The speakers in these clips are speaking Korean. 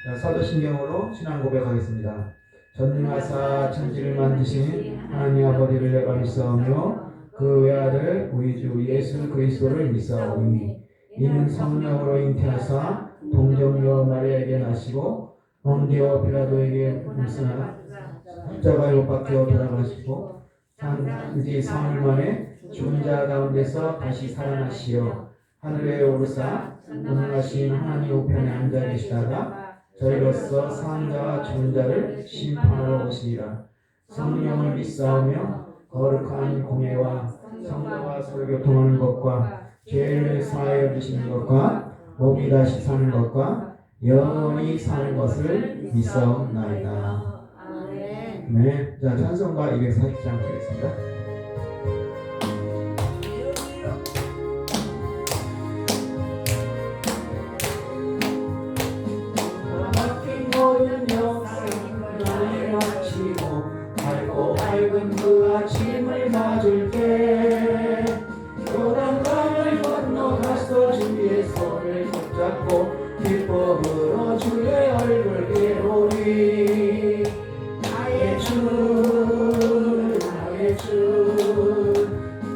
자, 사도신경으로 신앙 고백하겠습니다. 전능하사 천지를 만드신 하나님 아버지를 내가 믿사오며 그 외아들 우리 주 예수 그리스도를 믿사오니 이는 성령으로 잉태하사 동정녀 마리아에게 나시고 본디오 빌라도에게 묻으나 십자가에 못 박혀 돌아가시고 이제 사흘 만에 죽은 자 가운데서 다시 살아나시어 하늘에 오르사 전능하신 하나님 우편에 앉아 계시다가 저희로서 사는 자와 죽은 자를 심판하러 오시리라. 성령을 믿사오며 거룩한 공예와 성도와 서로 교통하는 것과 죄를 사하여 주시는 것과 몸이 다시 사는 것과 영원히 사는 것을 믿사옵나이다. 네, 자 찬송가 240장 보겠습니다. 모든 영생 나의 마치고 밝고 밝은 그 아침을 맞을 때 요단강을 건너가서 주의 손을 붙잡고 기쁨으로 주의 얼굴 보리 나의 주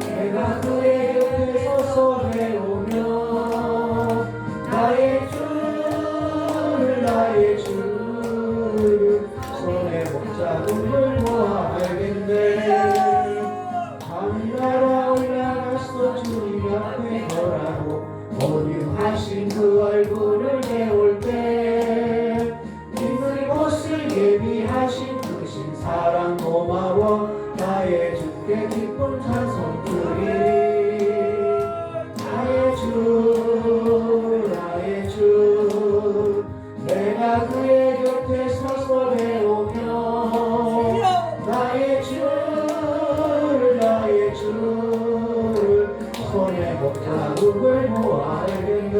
내가 그의 곁에 서서 배우며 나의 주 손에 붙잡음을 모아 알겠네. 하늘나라 올라가서 주님 앞에 거라고 온유하신 그 얼굴을 배울 때 있는 곳을 예비하신 그 신사랑 고마워 나의 주께 기쁜 찬송 드리리. 나의 주 내가 그의 곁에 서서 배우며 나의 주 손에 목자국을 모아 알겠네.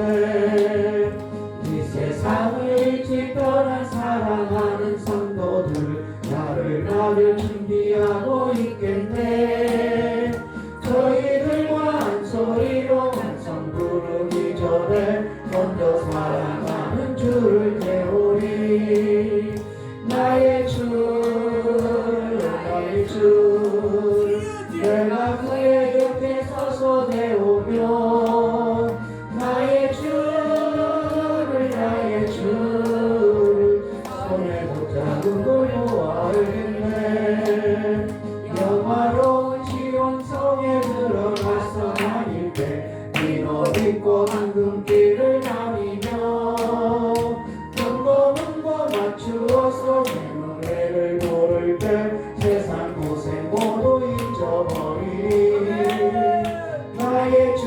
이 세상을 일찍 떠난 사랑하는 성도들 나를 받을 준비하고 있겠네. 저희들과 한 소리로 찬송 부르기 전에 먼저 사랑하는 주를 배우리. 나의 주 내가 그의 곁에 서서 배우며 나의 주 손에 붙잡은 모아 알겠네. 영화로운 지원성에 들어가서 다닐 때 흰옷 입고 황금길을 다니며 문고 맞추어서 내 노래를 부를 때 세상 고생 모두 잊어버리리. 나의 주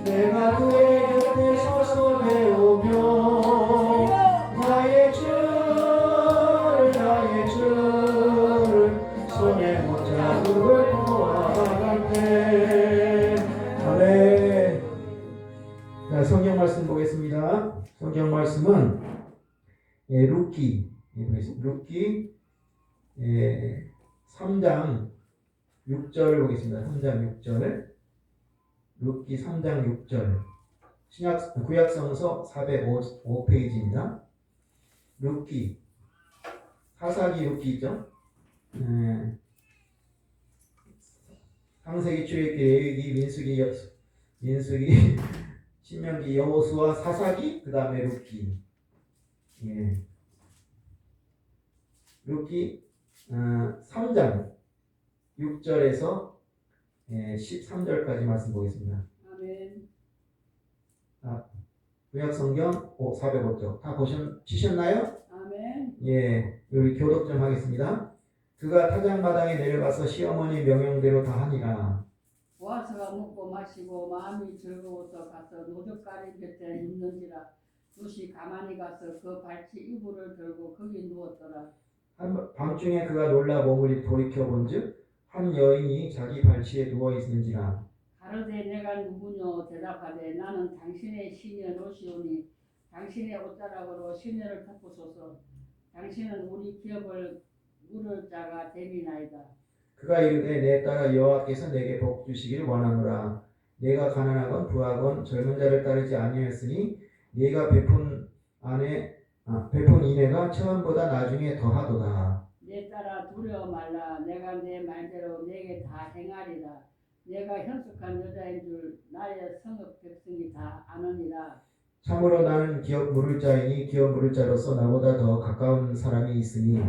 내가 그의 곁에 서서 배우며 나의 주 손에 못잡음을 모아갔네. 아멘. 자, 성경 말씀 보겠습니다. 성경 말씀은 룻기 3장 6절 보겠습니다. 3장 6절. 룻기 3장 6절. 구약성서 405페이지입니다. 룻기 사사기 룻기 있죠? 창세기, 출애굽기, 레위기, 민수기, 신명기, 여호수아, 사사기, 그 다음에 룻기. 룻기 3장 6절에서 13절까지 말씀 보겠습니다. 아멘. 구약성경 405쪽 다 보셨나요? 아멘. 여기 교독 좀 하겠습니다. 그가 타작마당에 내려가서 시어머니 명령대로 다 하니라. 와서 먹고 마시고 마음이 즐거워서 가서 노젓가리 곁에 눕는지라. 룻이 가만히 가서 그 발치 이불을 들고 거기 누웠더라. 밤중에 그가 놀라 몸을 돌이켜본즉 한 여인이 자기 발치에 누워 있는지라. 가로되 내가 누구뇨 대답하되 나는 당신의 시녀 룻이오니 당신의 옷자락으로 시녀를 덮으소서. 당신은 우리 기업을 물을 자가 됨이나이다. 그가 이르되 내 딸아 여호와께서 내게 복 주시기를 원하노라. 내가 가난하건 부하건 젊은 자를 따르지 아니하였으니 네가 베푼 인애가 처음보다 나중에 더하도다. 내 딸아 두려워 말라. 내가 내 말대로 내게 다 행하리라. 내가 현숙한 여자인 줄 나의 성읍 백성이 다 아느니라. 참으로 나는 기업 물을 자이니 기업 물을 자로서 나보다 더 가까운 사람이 있으니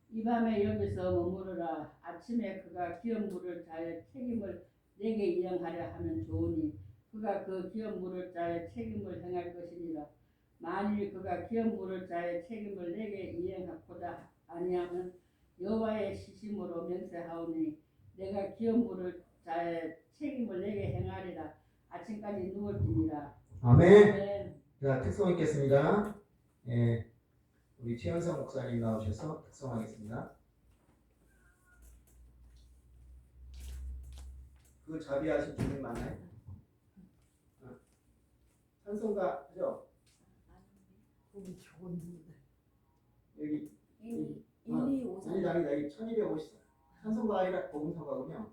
이 밤에 여기서 머무르라. 아침에 그가 기업 물을 자의 책임을 내게 이행하려 하면 좋으니 그가 그 기업 물을 자의 책임을 행할 것이니라. 만일 그가 기업 물을 자의 책임을 내게 이행하고자 아니하면 여호와의 시심으로 맹세하오니 내가 기업 물을 자의 책임을 내게 행하리라. 아침까지 누울지니라. 아멘. 아멘. 자, 특송 읽겠습니다. 예, 우리 최현성 목사님 나오셔서 특송하겠습니다. 그 자비하신 주님 맞나요? 찬송가 하죠? 여기 1254 아니다 1250 찬송가 아니라 복음서가군요.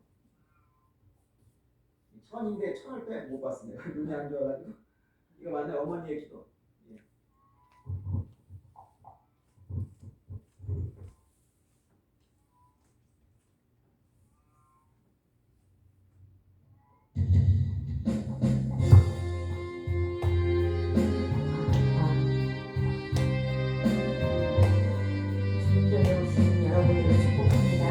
1000인데 1000을 빼 못 봤습니다. 눈이 안 좋아가지고. 이거 맞네. 어머니의 기도. 예. 주님께 오신 여러분들을 축복합니다.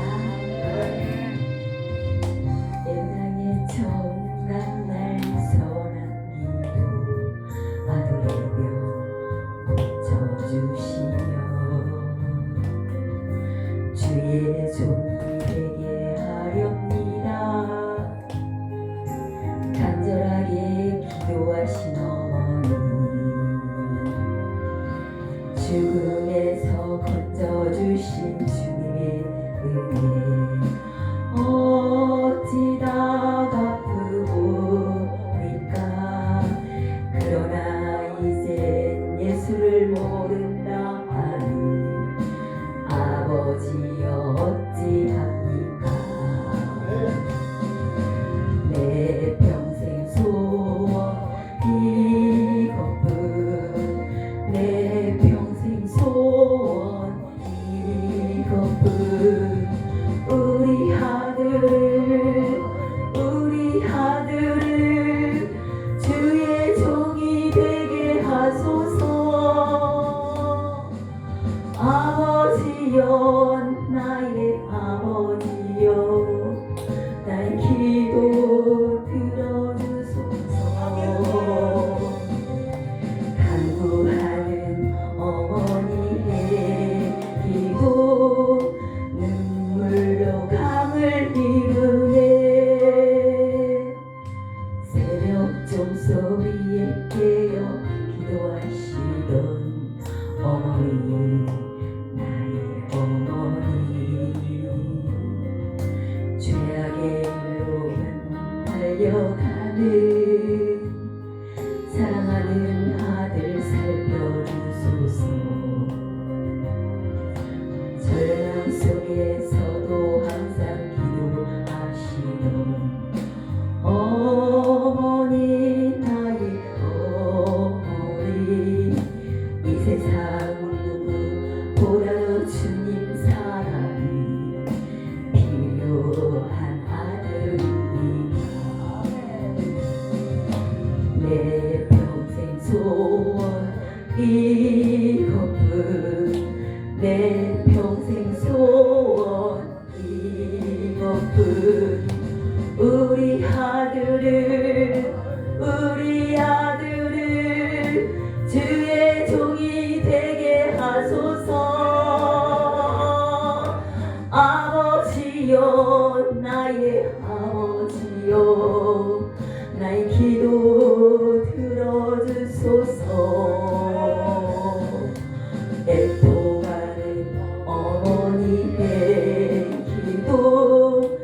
세상에 처음 간날 선한 기도 아들의 병 고쳐주시며 주의 종이 되게 하렵니다. 간절하게 기도하신 어머니 죽음에서 건져주신 주님의 은혜 어찌다 갚으오리까. 그러나 이젠 예수를 모른다 하니 아버지여 어찌합니까. 내 평생 소원 이것뿐 내 평생 소원 이것뿐 우리 아들을 주의 종이 되게 하소서. 아버지여 나의 아버지여 나의 기도 들어주소서. 간구하는 어머니의 기도 눈물로 강을 이루네. 새벽 종소리에 깨어 기도하시던 어머니 나의 어머니 죄악의 일로만 달려가는 사랑하는 아들 살펴주소서. 절망 속에서도 항상 기도하시던 어머니 나의 어머니 이 세상 누구보다도 주님 사랑이 필요한 아들이니까. 내 평생 소원 이것뿐 내 평생 소원 이것뿐 우리 아들을 주의 종이 되게 하소서. 아버지여 나의 아버지여 나의 기도 들어주소서. 애통하는 어머니의 기도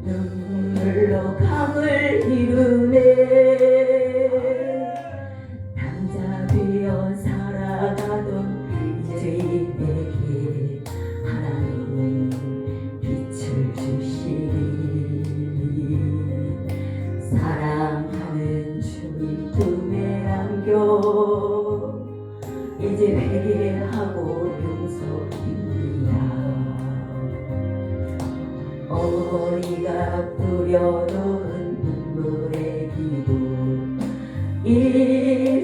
눈물로 강을 이루네. 당자 되어 살아가던 죄인에게 하나님 빛을 주시니 사랑하는 이제 회개하고 용서입니다. 어머니가 뿌려놓은 눈물의 기도 이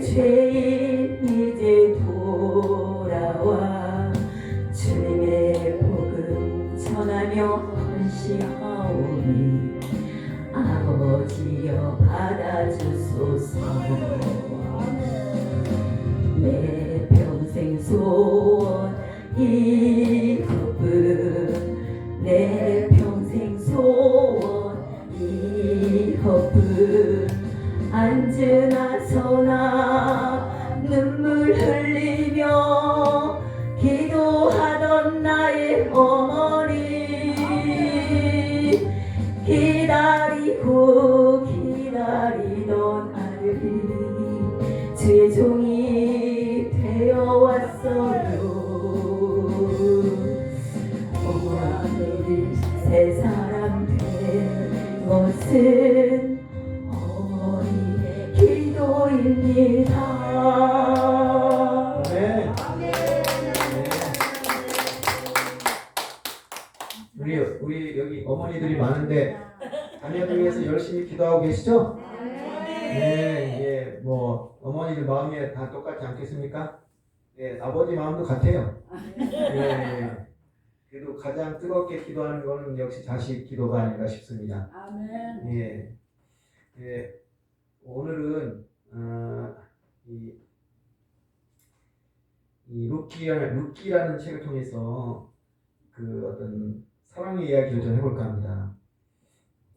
죄인 이제 돌아와 주님의 복음 전하며 헌신하오니 아버지여 받아주소서. 내 평생 소원 이것뿐 내 평생 소원 이것뿐 앉으나 서나 눈물 흘리며 기도하던 나의 어머니 기다리던 아들이 주의 종이 되어왔어요. 어머니를 새 사람 된 것은 어머니의 기도입니다. 네. 우리 여기 어머니들이 많은데 자녀들 위해서 열심히 기도하고 계시죠? 네, 뭐 어머니들 마음이 다 똑같지 않겠습니까? 예, 아버지 마음도 같아요. 예. 그래도 가장 뜨겁게 기도하는 것은 역시 자식 기도가 아닌가 싶습니다. 아멘. 예, 오늘은 이 루키라는 책을 통해서 그 어떤 사랑의 이야기를 좀 해볼까 합니다.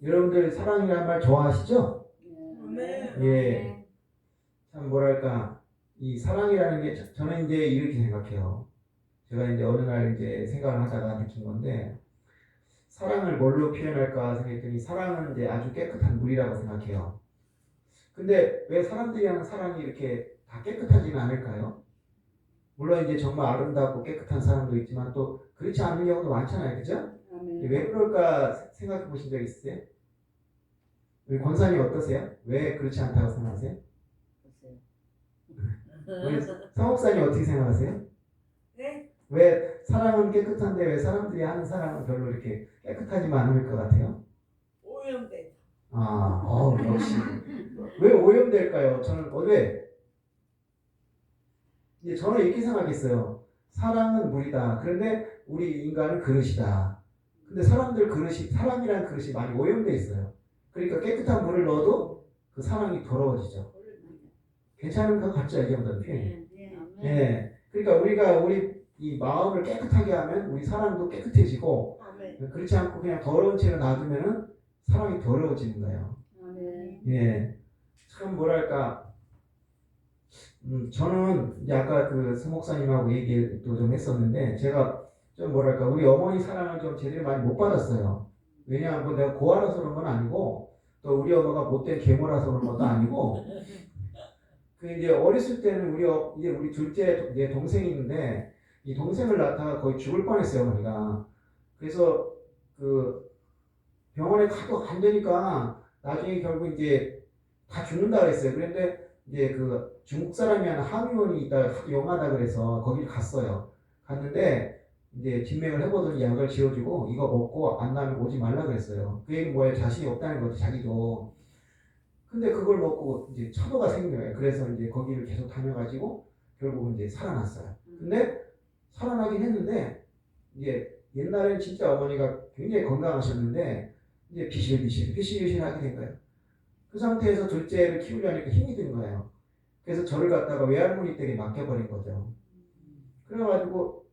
여러분들 사랑이라는 말 좋아하시죠? 예. 참 뭐랄까 이 사랑이라는 게 저는 이제 이렇게 생각해요. 제가 이제 어느 날 이제 생각을 하다가 느낀 건데 사랑을 뭘로 표현할까 생각했더니 사랑은 이제 아주 깨끗한 물이라고 생각해요. 근데 왜 사람들이 하는 사랑이 이렇게 다 깨끗하지는 않을까요? 물론 이제 정말 아름답고 깨끗한 사람도 있지만 또 그렇지 않은 경우도 많잖아요, 그죠? 아멘. 왜 그럴까 생각해 보신 적 있으세요? 우리 권사님 어떠세요? 왜 그렇지 않다고 생각하세요? 우리 성목사님 어떻게 생각하세요? 네? 왜 사랑은 깨끗한데 왜 사람들이 하는 사랑은 별로 이렇게 깨끗하지만 않을 것 같아요? 오염돼. 역시. 왜 오염될까요? 저는 왜? 이제 저는 이렇게 생각했어요. 사랑은 물이다. 그런데 우리 인간은 그릇이다. 근데 사람이라는 그릇이 많이 오염돼 있어요. 그러니까 깨끗한 물을 넣어도 그 사랑이 더러워지죠. 괜찮은 것 같죠, 이제보다는 표현이. 네. 그러니까 우리 이 마음을 깨끗하게 하면 우리 사랑도 깨끗해지고, 그렇지 않고 그냥 더러운 채로 놔두면은 사랑이 더러워지는 거예요. 예. 참 뭐랄까. 저는 이제 아까 그 서목사님하고 얘기도 좀 했었는데, 제가 좀 뭐랄까, 우리 어머니 사랑을 좀 제대로 많이 못 받았어요. 왜냐하면 뭐 내가 고아라서 그런 건 아니고, 또 우리 엄마가 못된 계모라서 그런 것도 아니고, 그 이제 어렸을 때는 이제 우리 둘째 내 동생이 있는데, 이 동생을 낳다가 거의 죽을 뻔했어요, 어머니가. 그래서 그 병원에 가도 안 되니까 나중에 결국 이제 다 죽는다 그랬어요. 그런데 이제 그 중국 사람이 하는 한의원이 있다, 용하다 그래서 거기 갔어요. 갔는데 이제 진맥을 해보더니 약을 지어주고 이거 먹고 안 나면 오지 말라 그랬어요. 그 얘기는 뭐예요? 자신이 없다는 거죠, 자기도. 근데 그걸 먹고 이제 차도가 생긴 거예요. 그래서 이제 거기를 계속 다녀가지고 결국은 이제 살아났어요. 근데 살아나긴 했는데 이제 옛날엔 진짜 어머니가 굉장히 건강하셨는데 이제 비실비실 하게 된 거예요. 그 상태에서 둘째를 키우려니까 힘이 든 거예요. 그래서 저를 갖다가 외할머니 댁에 맡겨버린 거죠. 그래가지고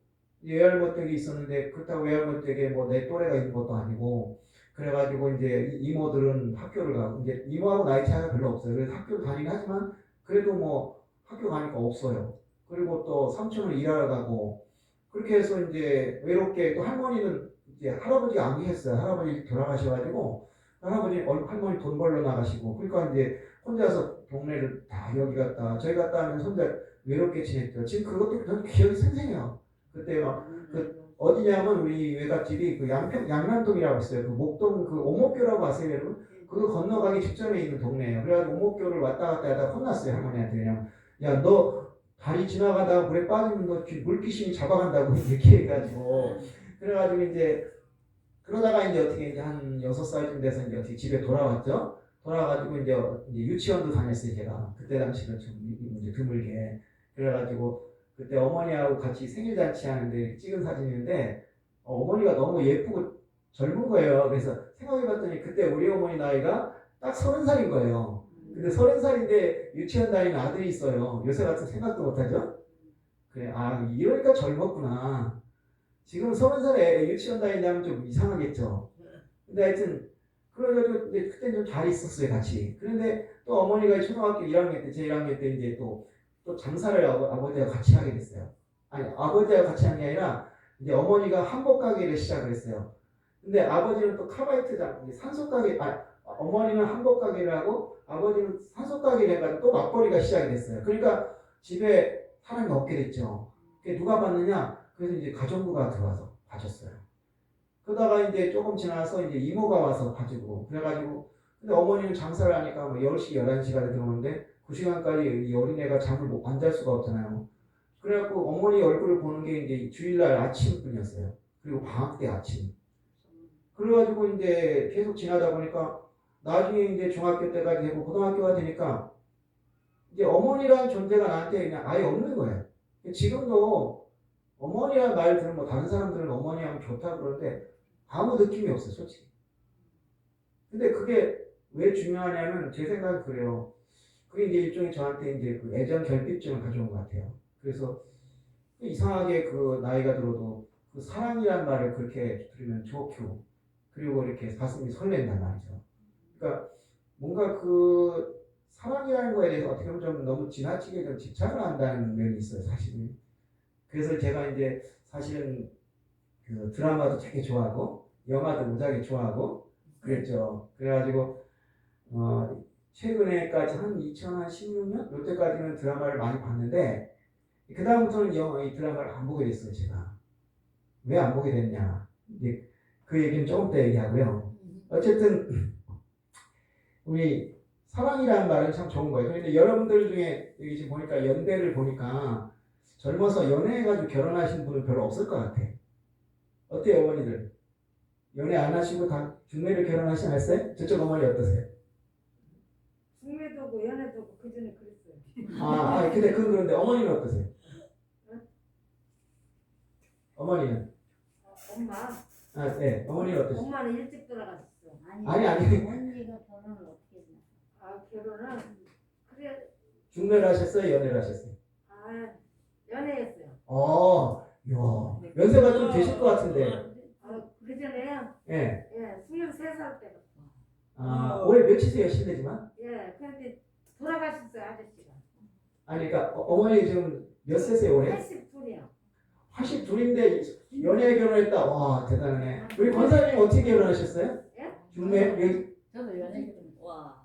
외할머니 댁이 있었는데 그렇다고 외할머니 댁에 뭐 내 또래가 있는 것도 아니고 그래가지고 이제 이모들은 학교를 가고 이제 이모하고 나이 차이가 별로 없어요. 그래서 학교를 다니긴 하지만 그래도 뭐 학교 가니까 없어요. 그리고 또 삼촌은 일하러 가고 그렇게 해서 이제 외롭게 또 할머니는 이제 할아버지가 안 계셨어요. 할아버지 돌아가셔가지고 할머니 돈 벌러 나가시고 그러니까 이제 혼자서 동네를 다 여기 갔다 저기 갔다 하면서 혼자 외롭게 지냈죠. 지금 그것도 저는 기억이 생생해요. 그때 막 어디냐면 우리 외갓집이 그 양남동이라고 있어요. 그 목동 그 오목교라고 아세요, 여러분? 그거 건너가기 직전에 있는 동네예요. 그래가지고 오목교를 왔다 갔다 하다가 혼났어요, 할머니한테. 그냥 야, 너 다리 지나가다가 물에 빠지면 너 물귀신이 잡아간다고 이렇게 해가지고 그래가지고 이제 그러다가 이제 어떻게 이제 한 6살쯤 돼서 이제 어떻게 집에 돌아왔죠. 돌아가지고 이제 유치원도 다녔어요 제가. 그때 당시는 좀 이제 드물게. 그래가지고 그때 어머니하고 같이 생일 잔치 하는데 찍은 사진인데 어머니가 너무 예쁘고 젊은 거예요. 그래서 생각해봤더니 그때 우리 어머니 나이가 딱 30살인 거예요. 근데 30살인데 유치원 다니는 아들이 있어요. 요새 같은 생각도 못하죠? 그래, 아, 이러니까 젊었구나. 지금 30살에 유치원 다닌다면 좀 이상하겠죠. 근데 하여튼, 그래가지고, 그때 좀 잘 있었어요, 같이. 그런데 또 어머니가 초등학교 1학년 때, 제 1학년 때 이제 또 장사를 아버지와 같이 하게 됐어요. 아니, 아버지와 같이 한 게 아니라, 이제 어머니가 한복 가게를 시작을 했어요. 근데 아버지는 또 카바이트장, 산소 가게, 어머니는 한복 가게를 하고, 아버지는 산소 가게를 해가지고 또 맞벌이가 시작이 됐어요. 그러니까 집에 사람이 없게 됐죠. 그게 누가 봤느냐? 그래서 이제 가정부가 들어와서 봐줬어요. 그러다가 이제 조금 지나서 이제 이모가 와서 봐주고, 그래가지고, 근데 어머니는 장사를 하니까 뭐 10시, 11시까지 들어오는데, 그 시간까지 이 어린애가 잠을 안 잘 수가 없잖아요. 그래갖고 어머니 얼굴을 보는 게 이제 주일날 아침뿐이었어요. 그리고 방학 때 아침. 그래가지고 이제 계속 지나다 보니까 나중에 이제 중학교 때까지 되고 고등학교가 되니까 이제 어머니라는 존재가 나한테 그냥 아예 없는 거예요. 지금도 어머니라는 말 들으면 뭐 다른 사람들은 어머니 하면 좋다 그러는데 아무 느낌이 없어요, 솔직히. 근데 그게 왜 중요하냐면 제 생각은 그래요. 그게 이제 일종의 저한테 이제 그 애정 결핍증을 가져온 것 같아요. 그래서 이상하게 그 나이가 들어도 그 사랑이란 말을 그렇게 들으면 좋고 그리고 이렇게 가슴이 설렌단 말이죠. 그러니까 뭔가 그 사랑이라는 거에 대해서 어떻게 보면 좀 너무 지나치게 좀 집착을 한다는 면이 있어요, 사실은. 그래서 제가 이제 사실은 그 드라마도 되게 좋아하고 영화도 무지하게 좋아하고 그랬죠. 그래가지고 최근에까지 한 2016년 이때까지는 드라마를 많이 봤는데 그 다음부터는 이 드라마를 안 보게 됐어요, 제가. 왜 안 보게 됐냐? 이제 그 얘기는 조금 더 얘기하고요. 어쨌든 우리 사랑이라는 말은 참 좋은 거예요. 그런데 여러분들 중에 여기 지금 보니까 연배를 보니까 젊어서 연애해가지고 결혼하신 분은 별로 없을 것 같아. 어때요, 어머니들? 연애 안 하시고 다 중매를 결혼하시지 않았어요? 저쪽 어머니 어떠세요? 중매도 오고 연애도 오고 그 전에 그랬어요. 근데 그런데 어머니는 어떠세요? 어머니는? 엄마. 네, 어머니는 어떠세요? 엄마는 일찍 돌아갔어. 아니. 언니가 결혼을 어떻게 했나? 결혼은 그래. 중매를 하셨어요? 연애를 하셨어요? 연애했어요. 야, 연세가 좀 되실 것 같은데. 그 전에요. 예. 23살 때. 올해 몇이세요, 실례지만? 그런데 돌아가셨어요, 아저씨가. 아니, 그러니까 어머니 지금 몇 세세요, 올해? 82이요. 82인데 연애 결혼했다. 와, 대단해. 우리 권사님 어떻게 결혼하셨어요? 예? 중매? 저도 연애 결혼. 와.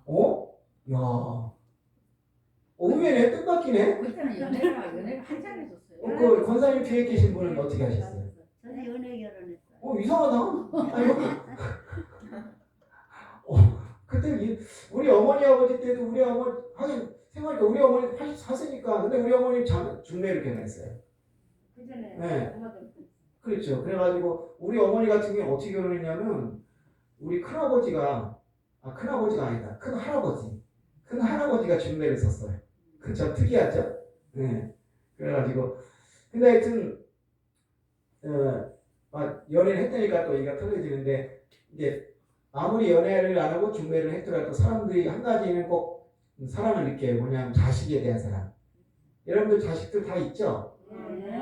야. 의외네, 뜻밖이네. 그때는 연애가 한창 했었어요. 그 권사님 뒤에 계신 분은 어떻게 하셨어요? 저는 연애 결혼했어요. 이상하다. 아니, 그때 우리 어머니 아버지 때도 우리 어머니 하긴 생각하니까 우리 어머니 84세니까 근데 우리 어머니 중매를 결혼했어요. 그 전에 네. 엄마도 그렇죠. 그래가지고 우리 어머니 같은 경우는 어떻게 결혼했냐면 우리 큰아버지가 아니다. 큰할아버지가 중매를 썼어요. 그 참 특이하죠. 네. 그래가지고 근데 하여튼 연애를 했다니까 또 얘기가 터져지는데 이제 아무리 연애를 안 하고 중매를 했더라도 사람들이 한 가지는 꼭 사랑을 느껴요. 뭐냐면 자식에 대한 사랑. 여러분들 자식들 다 있죠?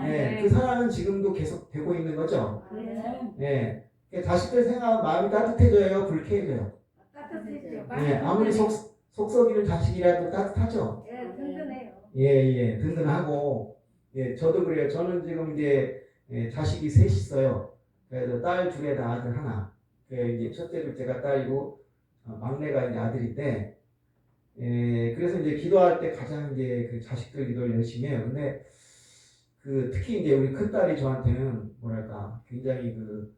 네. 그 사랑은 지금도 계속 되고 있는 거죠? 네. 자식들 생각하면 마음이 따뜻해져요? 불쾌해져요? 따뜻했죠. 네. 아무리 속 썩이는 자식이라도 따뜻하죠? 든든해요. 예. 든든하고 저도 그래요. 저는 지금 이제 자식이 셋 있어요. 그래서 딸 둘에다 아들 하나. 이제 첫째, 둘째가 딸이고 막내가 이제 아들인데, 그래서 이제 기도할 때 가장 이제 그 자식들 기도를 열심히 해요. 근데 특히 이제 우리 큰 딸이 저한테는 뭐랄까 굉장히 그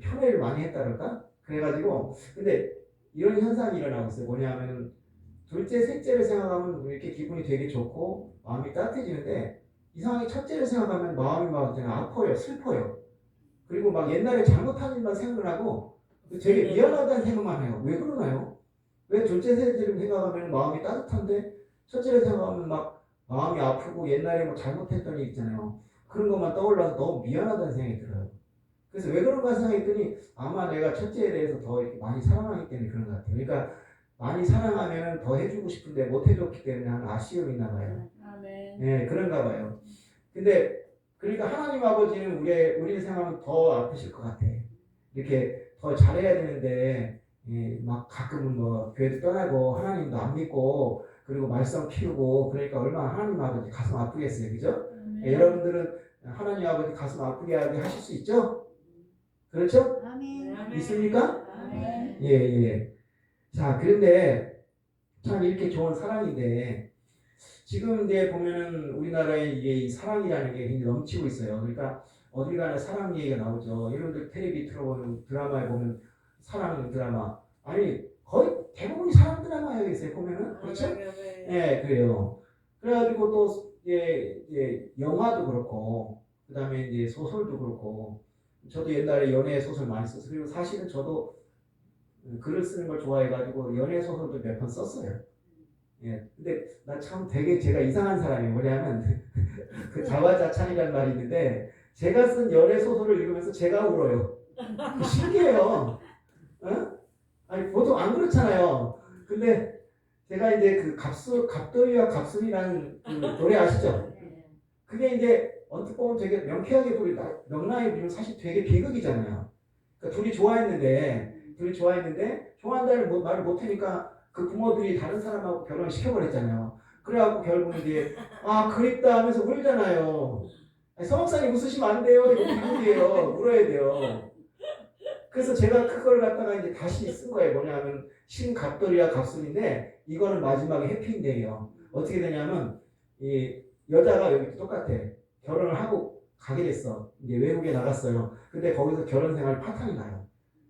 편애를 많이 했다 그럴까? 그래가지고 근데 이런 현상이 일어나고 있어요. 뭐냐면은 둘째, 셋째를 생각하면 이렇게 기분이 되게 좋고 마음이 따뜻해지는데 이상하게 첫째를 생각하면 마음이 막 그냥 아파요, 슬퍼요. 그리고 막 옛날에 잘못한 일만 생각하고 되게 미안하다는 생각만 해요. 왜 그러나요? 왜 둘째, 셋째를 생각하면 마음이 따뜻한데 첫째를 생각하면 막 마음이 아프고 옛날에 뭐 잘못했던 일 있잖아요. 그런 것만 떠올라서 너무 미안하다는 생각이 들어요. 그래서 왜 그런가 생각했더니 아마 내가 첫째에 대해서 더 이렇게 많이 사랑하기 때문에 그런 것 같아요. 그러니까 많이 사랑하면 더 해주고 싶은데 못 해줬기 때문에 하는 아쉬움이 있나 봐요. 아멘. 예, 그런가 봐요. 근데 그러니까 하나님 아버지는 우리를 생각하면 더 아프실 것 같아. 이렇게 더 잘해야 되는데 예, 막 가끔은 뭐 교회도 떠나고 하나님도 안 믿고 그리고 말썽 피우고 그러니까 얼마나 하나님 아버지 가슴 아프겠어요, 그죠? 예, 여러분들은 하나님 아버지 가슴 아프게 하게 하실 수 있죠? 그렇죠? 아멘. 있습니까? 아멘. 예, 예. 자, 그런데 참 이렇게 좋은 사랑인데 지금 이제 보면은 우리나라에 이게 이 사랑이라는 게 굉장히 넘치고 있어요. 그러니까 어딜 가나 사랑 얘기가 나오죠. 여러분들 텔레비 틀어보면 드라마에 보면 사랑 드라마 아니 거의 대부분이 사랑 드라마에 있어요. 보면은 그렇죠? 예, 그래요. 그래가지고 또 이제 영화도 그렇고 그다음에 이제 소설도 그렇고 저도 옛날에 연애 소설 많이 썼어요. 그리고 사실은 저도 글을 쓰는 걸 좋아해가지고 연애 소설도 몇 편 썼어요. 예. 근데 나 참 되게 제가 이상한 사람이 뭐냐면 그 자화자찬이라는 말이 있는데 제가 쓴 연애 소설을 읽으면서 제가 울어요. 신기해요. 어? 아니 보통 안 그렇잖아요. 근데 제가 이제 그 갑돌이와 갑순이라는 그 노래 아시죠? 그게 이제 언뜻 보면 되게 명쾌하게 명랑하게 부르면 사실 되게 비극이잖아요. 그러니까 둘이 좋아했는데 좋아한다는 말을 못하니까 그 부모들이 다른 사람하고 결혼을 시켜버렸잖아요. 그래갖고 결국 이제 그립다 하면서 울잖아요. 서목사님 웃으시면 안 돼요. 이거 비극이에요. 울어야 돼요. 그래서 제가 그걸 갖다가 이제 다시 쓴 거예요. 뭐냐면 신갑돌이와 갑순인데 이거는 마지막에 해피인데요. 어떻게 되냐면 이 여자가 여기 똑같아. 결혼을 하고 가게 됐어. 이제 외국에 나갔어요. 근데 거기서 결혼 생활 파탄이 나요.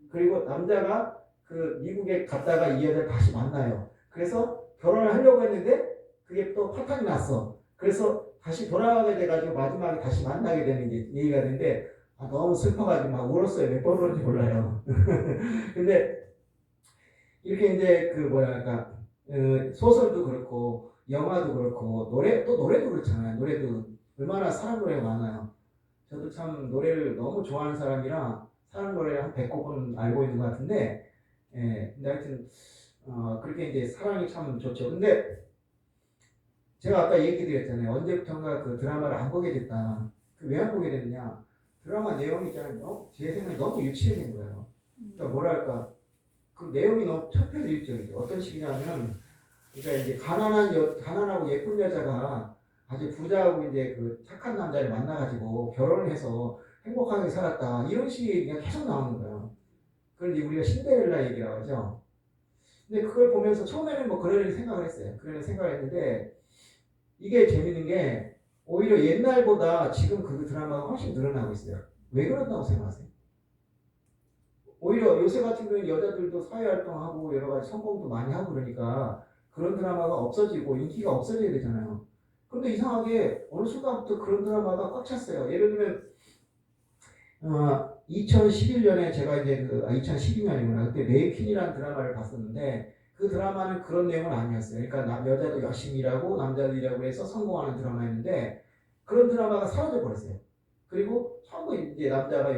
그리고 남자가 그 미국에 갔다가 이 여자를 다시 만나요. 그래서 결혼을 하려고 했는데 그게 또 파탄이 났어. 그래서 다시 돌아가게 돼가지고 마지막에 다시 만나게 되는 게 얘기가 되는데 너무 슬퍼가지고 막 울었어요. 몇 번 울었는지 몰라요. 근데 이렇게 이제 그 뭐랄까 소설도 그렇고 영화도 그렇고 노래도 그렇잖아요. 노래도 얼마나 사랑 노래가 많아요. 저도 참 노래를 너무 좋아하는 사람이라 사랑 노래를 한 100곡은 알고 있는 것 같은데 예, 근데 하여튼 그렇게 이제 사랑이 참 좋죠. 근데 제가 아까 얘기 드렸잖아요. 언제부턴가 그 드라마를 안 보게 됐다. 그 왜 안 보게 됐냐? 드라마 내용이 있잖아요. 제 생각에 너무 유치해진 거예요. 그러니까 뭐랄까 그 내용이 너무 천편일률적이죠. 어떤 식이냐면 그러니까 이제 가난하고 예쁜 여자가 아주 부자하고 이제 그 착한 남자를 만나가지고 결혼을 해서 행복하게 살았다. 이런 식이 그냥 계속 나오는 거예요. 그걸 이제 우리가 신데렐라 얘기라고 하죠. 근데 그걸 보면서 처음에는 뭐 그런 생각을 했어요. 그런 생각을 했는데 이게 재밌는 게 오히려 옛날보다 지금 그 드라마가 훨씬 늘어나고 있어요. 왜 그런다고 생각하세요? 오히려 요새 같은 경우는 여자들도 사회활동하고 여러 가지 성공도 많이 하고 그러니까 그런 드라마가 없어지고 인기가 없어져야 되잖아요. 그런데 이상하게 어느 순간부터 그런 드라마가 꽉 찼어요. 예를 들면 2011년에 제가 이제 2012년이구나. 그때 메이퀸이라는 드라마를 봤었는데 그 드라마는 그런 내용은 아니었어요. 그러니까 여자도 열심히 일하고 남자도 일하고 해서 성공하는 드라마였는데 그런 드라마가 사라져 버렸어요. 그리고 전부 이제 여자가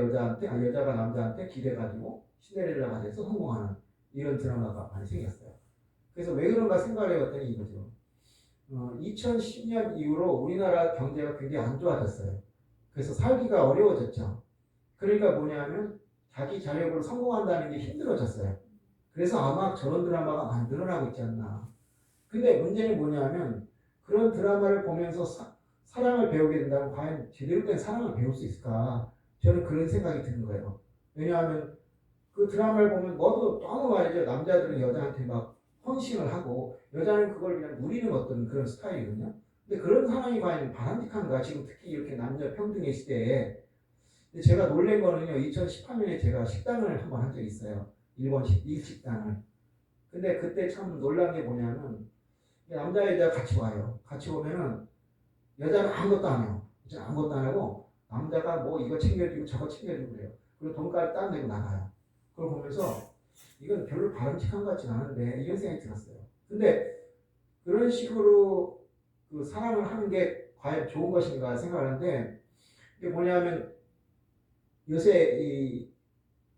남자한테 기대가지고 신데렐라가 돼서 성공하는 이런 드라마가 많이 생겼어요. 그래서 왜 그런가 생각을 해봤더니 이거죠. 2010년 이후로 우리나라 경제가 굉장히 안 좋아졌어요. 그래서 살기가 어려워졌죠. 그러니까 뭐냐면 자기 자력으로 성공한다는 게 힘들어졌어요. 그래서 아마 저런 드라마가 많이 늘어나고 있지 않나. 근데 문제는 뭐냐면 그런 드라마를 보면서 사랑을 배우게 된다면 과연 제대로 된 사랑을 배울 수 있을까? 저는 그런 생각이 드는 거예요. 왜냐하면 그 드라마를 보면 너무 말이죠. 남자들은 여자한테 막 헌신을 하고 여자는 그걸 그냥 누리는 어떤 그런 스타일이거든요. 근데 그런 사랑이 과연 바람직한가? 지금 특히 이렇게 남녀 평등의 시대에. 근데 제가 놀란 거는요. 2018년에 제가 식당을 한번 한 적이 있어요. 일식당을. 근데 그때 참 놀란 게 뭐냐면 남자 여자 같이 와요. 같이 오면은 여자는 아무것도 안 해요. 여자는 아무것도 안 하고 남자가 뭐 이거 챙겨주고 저거 챙겨주고 그래요. 그리고 돈까지 딱 내고 나가요. 그걸 보면서 이건 별로 바람직한 것 같진 않은데 이런 생각이 들었어요. 근데 그런 식으로 그 사랑을 하는 게 과연 좋은 것인가 생각하는데 이게 뭐냐면 요새 이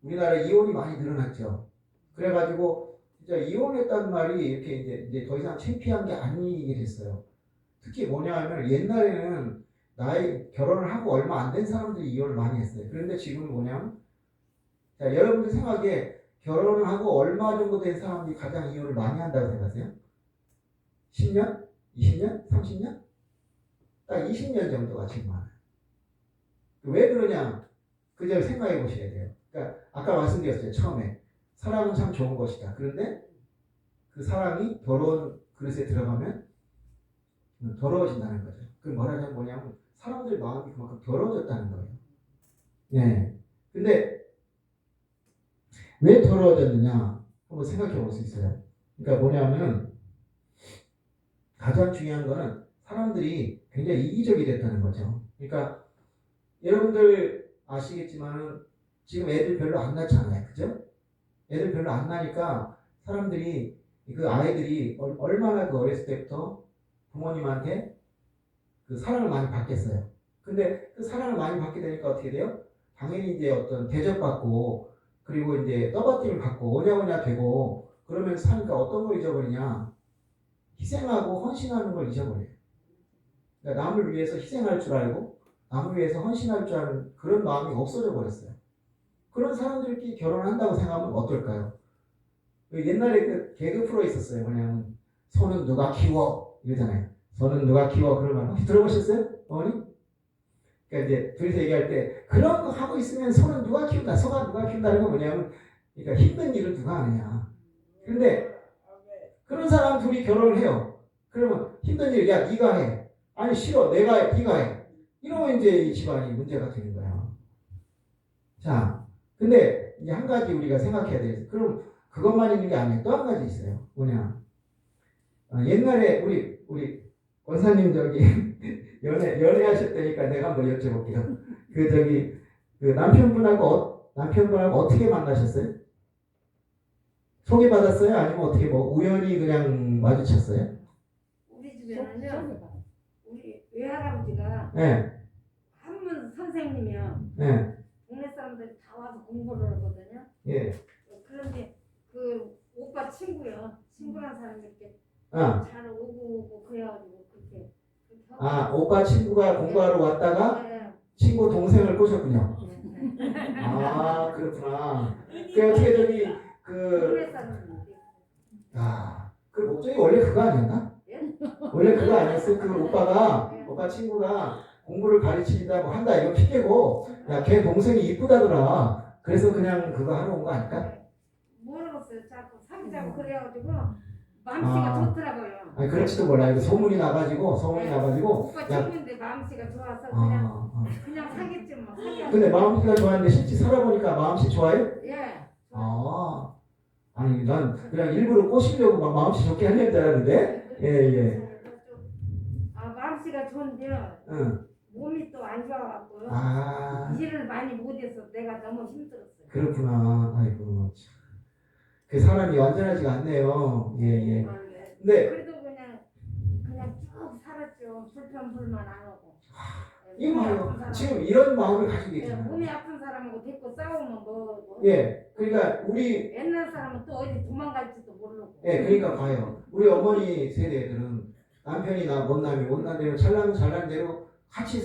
우리나라 이혼이 많이 늘어났죠. 그래가지고 진짜 이혼했다는 말이 이렇게 이제 더 이상 창피한 게 아니게 됐어요. 특히 뭐냐면 옛날에는 나이 결혼을 하고 얼마 안 된 사람들이 이혼을 많이 했어요. 그런데 지금은 뭐냐면 자, 여러분들 생각에 결혼을 하고 얼마 정도 된 사람들이 가장 이혼을 많이 한다고 생각하세요? 10년? 20년? 30년? 딱 20년 정도가 지금 많아요. 왜 그러냐? 그 점 생각해 보셔야 돼요. 그러니까 아까 말씀드렸어요. 처음에 사랑은 참 좋은 것이다. 그런데 그 사랑이 더러운 그릇에 들어가면 더러워진다는 거죠. 그 뭐냐면 사람들 마음이 그만큼 더러워졌다는 거예요. 네. 근데 왜 더러워졌느냐? 한번 생각해 볼 수 있어요. 그러니까 뭐냐면 가장 중요한 거는 사람들이 굉장히 이기적이 됐다는 거죠. 그러니까 여러분들 아시겠지만은 지금 애들 별로 안 낳잖아요. 그죠? 애들 별로 안 나니까 사람들이 그 아이들이 얼마나 그 어렸을 때부터 부모님한테 그 사랑을 많이 받겠어요. 근데 그 사랑을 많이 받게 되니까 어떻게 돼요? 당연히 이제 어떤 대접받고 그리고 이제 떠받침을 받고 오냐오냐 되고 그러면서 사니까 어떤 걸 잊어버리냐? 희생하고 헌신하는 걸 잊어버려요. 그러니까 남을 위해서 희생할 줄 알고 남을 위해서 헌신할 줄 아는 그런 마음이 없어져 버렸어요. 그런 사람들끼리 결혼한다고 생각하면 어떨까요? 옛날에 그 개그 프로 있었어요. 뭐냐면 소는 누가 키워 이러잖아요. 소는 누가 키워 그런 말 혹시 들어보셨어요? 어머니? 그러니까 이제 둘이서 얘기할 때 그런 거 하고 있으면 소는 누가 키운다, 소가 누가 키운다는 건 뭐냐면 그러니까 힘든 일을 누가 하느냐. 근데 그런 사람 둘이 결혼을 해요. 그러면 힘든 일, 야 네가 해. 아니 싫어, 내가 해, 네가 해. 이러면 이제 이 집안이 문제가 되는 거야. 자, 근데 이제 한 가지 우리가 생각해야 돼요. 그럼 그것만 있는 게 아니에요. 또 한 가지 있어요. 뭐냐? 옛날에 우리 원사님 저기 연애하셨다니까 내가 한번 여쭤볼게요. 그 남편분하고 어떻게 만나셨어요? 소개받았어요? 아니면 어떻게 뭐 우연히 그냥 마주쳤어요? 우리 집에는요. 우리 외할아버지가 네. 한문 선생님이요. 네. 동네 사람들이 다 와서 공부를 하거든요. 예. 그런데 그 오빠 친구란 사람이 이렇게 아. 잘 오고 그래가지고 그렇게 오빠 친구가 공부하러 왔다가 네. 친구 동생을 꼬셨군요. 아, 그렇구나. 그 어떻게 저기 동네 사람들이 그 목적이 원래 그거 아니었나? 예? 원래 그거 아니었어요? 그 오빠 친구가 공부를 가르치다 뭐 한다 이거 핑계고 야 걔 동생이 이쁘다더라. 그래서 그냥 그거 하러 온 거 아닐까? 모르겠어요. 자꾸 사귀자고 그래가지고 마음씨가 좋더라고요. 아니 그럴지도 몰라요. 이거 소문이 나가지고 오빠 야, 친구인데 마음씨가 좋아서 그냥 사귀지 뭐 사귀어. 근데 마음씨가 좋았는데 실제 살아보니까 마음씨 좋아요? 예. 아니 난 그냥 일부러 꼬시려고 막 마음씨 좋게 하려는 줄 알았는데 예. 마음씨가 좋은데 응. 몸이 또 안 좋아갖고요. 일을 많이 못해서 내가 너무 힘들었어요. 그렇구나. 아이고 그 사람이 완전하지가 않네요. 예. 근데 그래도 그냥 쭉 살았죠. 불평불만 안 하고. 이거 봐요. 지금 이런 마음을 가지고 계시잖아요. 몸이 아픈 사람하고 데리고 싸우면 뭐. 예. 그러니까 우리 옛날 사람은 또 어디 도망갈지도 모르고. 예. 그러니까 봐요. 우리 어머니 세대들은 남편이 못난 대로 잘난 대로 같이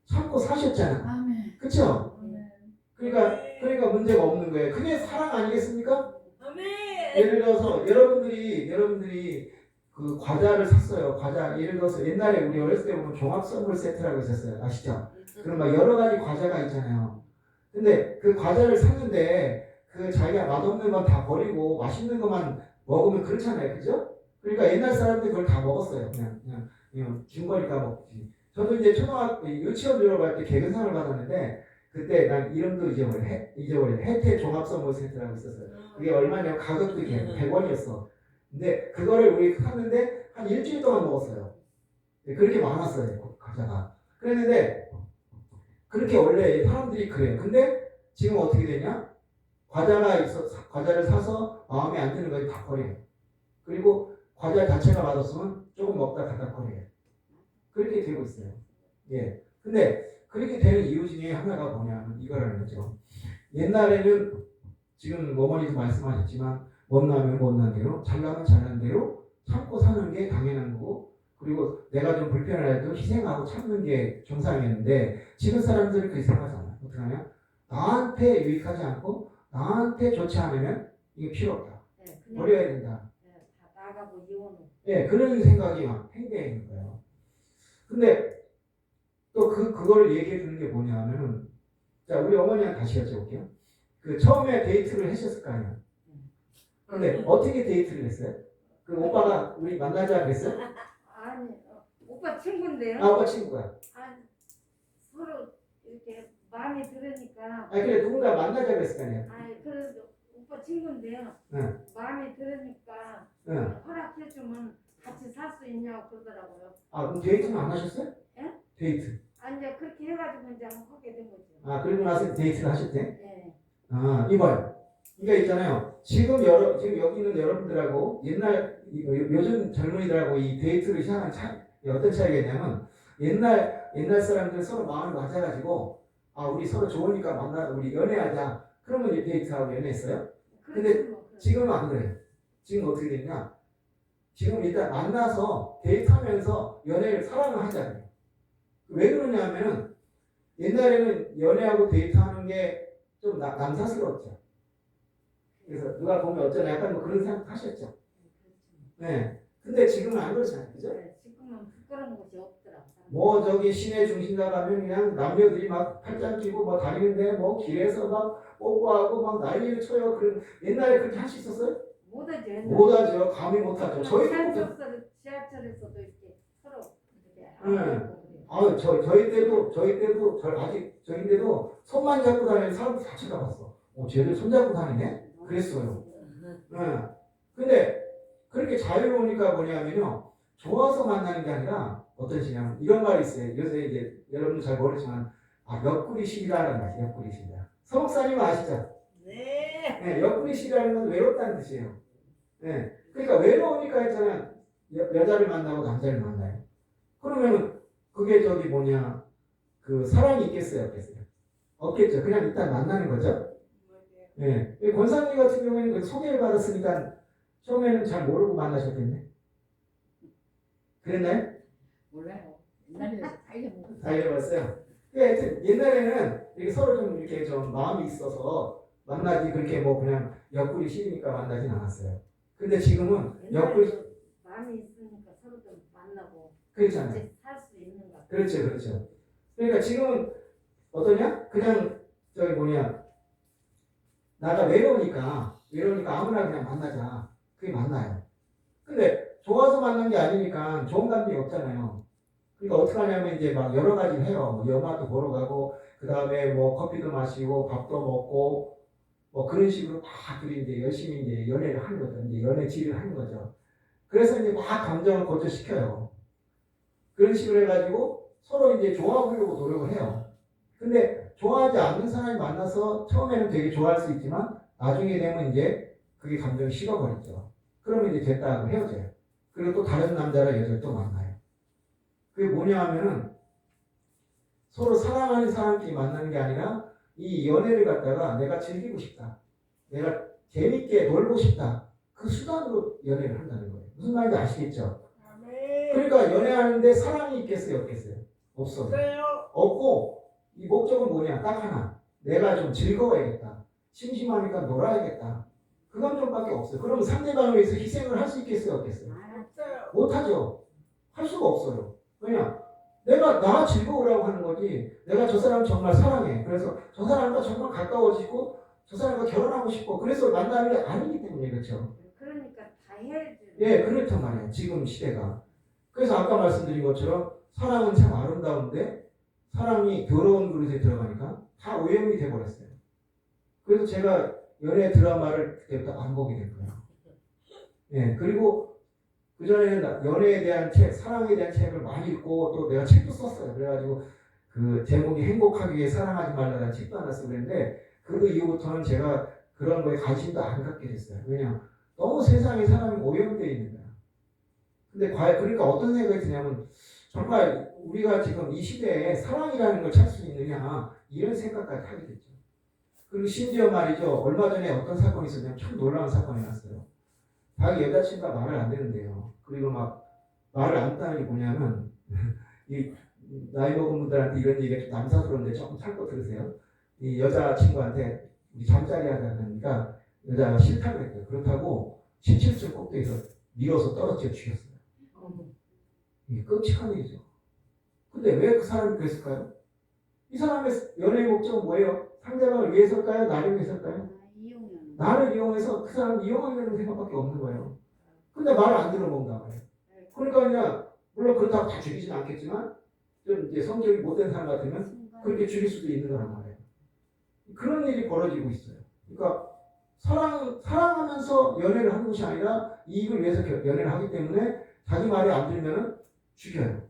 참고 사셨잖아. 아멘. 그렇죠? 그러니까 문제가 없는 거예요. 그게 사랑 아니겠습니까? 예를 들어서 여러분들이 그 과자를 샀어요. 과자 예를 들어서 옛날에 우리 어렸을 때 보면 종합 선물 세트라고 있었어요. 아시죠? 그럼 막 여러 가지 과자가 있잖아요. 근데 그 과자를 샀는데 그 자기가 맛없는 건 다 버리고 맛있는 것만 먹으면 그렇잖아요. 그죠? 그러니까 옛날 사람들이 그걸 다 먹었어요. 그냥 준 거니까 먹지. 저도 이제 유치원 졸업할 때 개근상을 받았는데 그때 난 이름도 잊어버려. 혜태 종합 선물 세트라고 있었어요. 그게 얼마냐면 가격도 이게 100원이었어. 근데 그거를 우리 샀는데 한 일주일 동안 먹었어요. 그렇게 많았어요, 과자가. 그랬는데 그렇게 원래 사람들이 그래요. 근데 지금 어떻게 되냐? 과자를 사서 마음에 안 드는 걸 다 버려요. 그리고 과자 자체가 맛없으면 조금 먹다 갖다 버려요. 그렇게 되고 있어요. 예. 근데 그렇게 되는 이유 중에 하나가 뭐냐면 이거라는 거죠. 옛날에는 지금 어머니도 말씀하셨지만 못나면 못난 대로, 잘나면 잘난 대로 참고 사는 게 당연한 거고, 그리고 내가 좀 불편하더라도 희생하고 참는 게 정상이었는데 지금 사람들은 그렇게 생각하잖아요. 어떻게 하냐? 나한테 유익하지 않고 나한테 좋지 않으면 이게 필요 없다. 네, 그냥 버려야 된다. 네, 다 나가고 이혼을. 예, 그런 생각이 막 팽배해 있는 거예요. 근데 또 그거를 얘기해 주는 게 뭐냐면은, 자, 우리 어머니한테 다시 여쭤볼게요. 그 처음에 데이트를 하셨을 거 아니야. 근데 어떻게 데이트를 했어요? 그 오빠가 우리 만나자 그랬어요? 아니 오빠 친구인데요. 아, 오빠 친구야. 아니, 서로 이렇게 마음에 들으니까. 아, 그래, 누군가 만나자 그랬을 거 아니야. 아니 그래도 오빠 친구인데요. 응. 마음에 들으니까 응. 허락해주면 같이 살 수 있냐고 그러더라고요. 아, 그럼 데이트는 안 하셨어요? 예? 데이트. 아니 이제 그렇게 해가지고 이제 하게 된 거죠. 아, 그리고 나서 데이트를 하셨대? 네. 아, 이봐요. 이거 있잖아요. 지금 여기 있는 여러분들하고 요즘 젊은이들하고 이 데이트를 시작한 어떤 차이가 있냐면, 옛날 사람들 서로 마음을 맞아가지고, 아, 우리 서로 좋으니까 우리 연애하자. 그러면 이제 데이트하고 연애했어요. 근데 그렇죠, 뭐. 지금은 안 그래요. 지금 어떻게 됐냐? 지금 일단 만나서 데이트하면서 연애를 사랑을 하잖아요. 왜 그러냐면은 옛날에는 연애하고 데이트하는 게 좀 남사스러웠죠. 그래서 누가 보면 어쩌나 약간 뭐 그런 생각 하셨죠. 네. 근데 지금은 안 그렇잖아요. 그죠? 네, 지금은 부끄러운 곳이 없더라고요. 뭐 저기 시내 중심 나가면 그냥 남녀들이 막 팔짱 끼고 뭐 다니는데 뭐 길에서 막 뽀뽀하고 막 난리를 쳐요. 그런 옛날에 그렇게 할 수 있었어요? 못하죠. 못하죠. 감히 못하죠. 저희도 지하철에서도 이렇게 서로 이렇게 네. 안고 아, 저희 때도 아직 저희인데도 손만 잡고 다니는 사람들 다 쳐다봤어. 쟤들 손 잡고 다니네? 그랬어요. 네. 근데 그렇게 자유로우니까 뭐냐면요, 좋아서 만나는 게 아니라 어떤 식이냐면 이런 말이 있어요. 요새 이제 여러분도 잘 모르지만 옆구리 시기라는 말이에요. 옆구리 시기라. 서목사님 아시죠? 네. 네, 옆구리 시기라는 건 외롭다는 뜻이에요. 네. 그러니까 외로우니까 했잖아요. 여자를 만나고 남자를 만나요. 그러면은 그게 그 사랑이 있겠어요, 없겠어요? 없겠죠. 그냥 일단 만나는 거죠. 예. 네. 권사님 같은 경우에는 그 소개를 받았으니까 처음에는 잘 모르고 만나셨겠네. 그랬나요? 몰라요. 옛날에 다 잃어버렸어요. 하여튼 옛날에는 이렇게 서로 좀 이렇게 좀 마음이 있어서 만나지 그렇게 뭐 그냥 옆구리 시리니까 만나진 않았어요. 근데 지금은 옆구리 마음이 있으니까 서로 좀 만나고 그렇잖아요. 같이 살 수 있는 것 같아요. 그렇죠, 그렇죠. 그러니까 지금은 어떠냐? 그냥 나가 외로우니까 아무나 그냥 만나자. 그게 맞나요? 근데 좋아서 만난 게 아니니까 좋은 감정이 없잖아요. 그러니까 어떻게 하냐면 이제 막 여러 가지를 해요. 뭐 영화도 보러 가고, 그 다음에 뭐 커피도 마시고, 밥도 먹고, 뭐 그런 식으로 막 둘이 이제 열심히 이제 연애를 하는 거죠. 이제 연애질을 하는 거죠. 그래서 이제 막 감정을 고조시켜요. 그런 식으로 해가지고 서로 이제 좋아하려고 노력을 해요. 근데 좋아하지 않는 사람이 만나서 처음에는 되게 좋아할 수 있지만 나중에 되면 이제 그게 감정이 식어버리죠. 그러면 이제 됐다 하고 헤어져요. 그리고 또 다른 남자랑 여자를 또 만나요. 그게 뭐냐 하면은 서로 사랑하는 사람끼리 만나는 게 아니라 이 연애를 갖다가 내가 즐기고 싶다. 내가 재밌게 놀고 싶다. 그 수단으로 연애를 한다는 거예요. 무슨 말인지 아시겠죠? 그러니까 연애하는데 사랑이 있겠어요? 없겠어요? 없어요. 없고 이 목적은 뭐냐? 딱 하나. 내가 좀 즐거워야겠다. 심심하니까 놀아야겠다. 그 감정밖에 없어요. 그럼 상대방을 위해서 희생을 할 수 있겠어요? 없겠어요? 못하죠. 할 수가 없어요. 왜냐? 내가 나 즐거우라고 하는 거지. 내가 저 사람 정말 사랑해. 그래서 저 사람과 정말 가까워지고 저 사람과 결혼하고 싶어. 그래서 만나는 게 아니기 때문에 그렇죠. 그러니까 다 해야죠. 예, 그렇단 말이에요. 지금 시대가. 그래서 아까 말씀드린 것처럼 사랑은 참 아름다운데 사랑이 더러운 그릇에 들어가니까 다 오염이 돼버렸어요. 그래서 제가 연애 드라마를 그때부터 안 보게 된 거예요. 예, 그리고 그 전에는 연애에 대한 책, 사랑에 대한 책을 많이 읽고 또 내가 책도 썼어요. 그래가지고 그 제목이 행복하기 위해 사랑하지 말라는 책도 하나 쓰고 그랬는데 그 이후부터는 제가 그런 거에 관심도 안 갖게 됐어요. 왜냐 너무 세상에 사람이 오염되어 있는 거야. 근데 그러니까 어떤 생각이 드냐면 정말 우리가 지금 이 시대에 사랑이라는 걸 찾을 수 있느냐 이런 생각까지 하게 됐죠. 그리고 심지어 말이죠. 얼마 전에 어떤 사건이 있었냐면 참 놀라운 사건이 났어요. 자기 여자친구가 말을 안 되는데요. 그리고 막 말을 안 듣는 게 뭐냐면 이 나이 먹은 분들한테 이런 얘기가 좀 남사스러운데 조금 참고 들으세요. 이 여자친구한테 우리 잠자리 하자 그러니까 여자가 싫다고 했대요. 그렇다고 17층 꼭대기에서 밀어서 떨어뜨려 죽였어요. 이게 끔찍한 일이죠. 근데 왜 그 사람이 그랬을까요? 이 사람의 연애의 목적은 뭐예요? 상대방을 위해서일까요? 나를 위해서일까요? 나를 이용해서 그 사람을 이용하려는 생각밖에 없는 거예요. 근데 말을 안 들어본다 말이에요. 그러니까 그냥 물론 그렇다고 다 죽이진 않겠지만 좀 이제 성격이 못된 사람 같으면 그렇게 죽일 수도 있는 거란 말이에요. 그런 일이 벌어지고 있어요. 그러니까 사랑하면서 연애를 하는 것이 아니라 이익을 위해서 연애를 하기 때문에 자기 말이 안 들면은 죽여요.